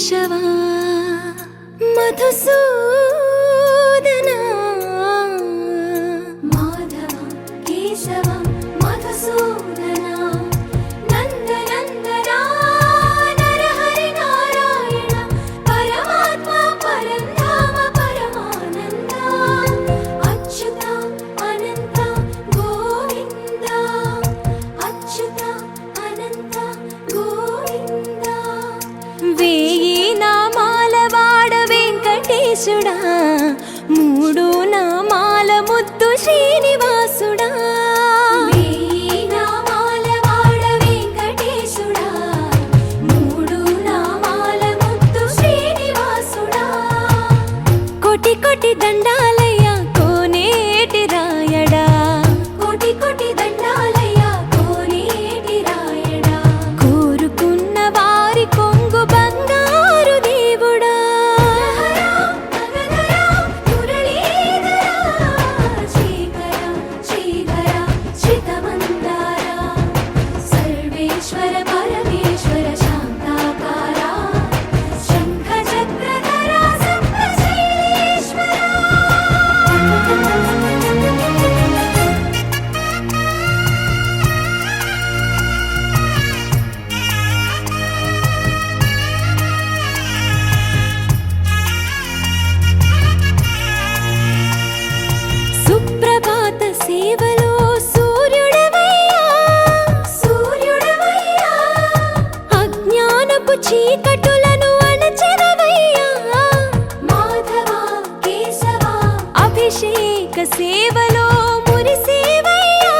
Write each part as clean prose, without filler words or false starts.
కేశవ మధుసూదన మాధవ కేశవ మధుసూదన నందనందన నరహరి నారాయణ పరమాత్మ పరంధామ పరమానంద అచ్యుత అనంత గోవింద అచ్యుత అనంత గోవింద వేయి నామాల వాడ వెంకటేశుడా మూడు నామాల ముద్దు శ్రీనివాసుడా వేయి నామాల వాడ వెంకటేశుడా మూడు నామాల ముద్దు శ్రీనివాసుడా కోటి కోటి దండాలయ్య కోనేటి రాయడా కోటి కోటి దండాలయ్య కోనేటి రాయడా కోరుకున్న వారి కొంగు బంగారు దేవుడా నగధరా మురళీధరా శ్రీకర శ్రీధర శ్రితమందార సర్వేశ్వర పరమేశ్వర శాంతాకార శంఖ చక్రధర సప్తశైలేశ్వర సుప్రభాత సేవలో సూర్యుడవయ్యా సూర్యుడవయ్యా అజ్ఞానపు చీకటులను అణచెదవయ్యా మాధవ కేశవ అభిషేక సేవలో మురిసేవయ్యా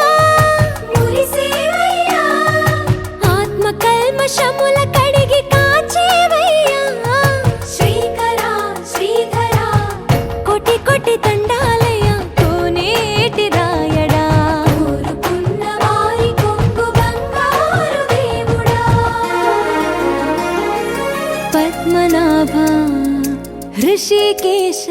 మురిసేవయ్యా ఆత్మ కల్మషముల కడిగి కాచేవయ్యా శ్రీకర శ్రీధర కోటి కోటి దండాలయ్య కోనేటి రాయడా కోరుకున్న వారి కొంగు బంగారు దేవుడా పద్మనాభ హృషికేశ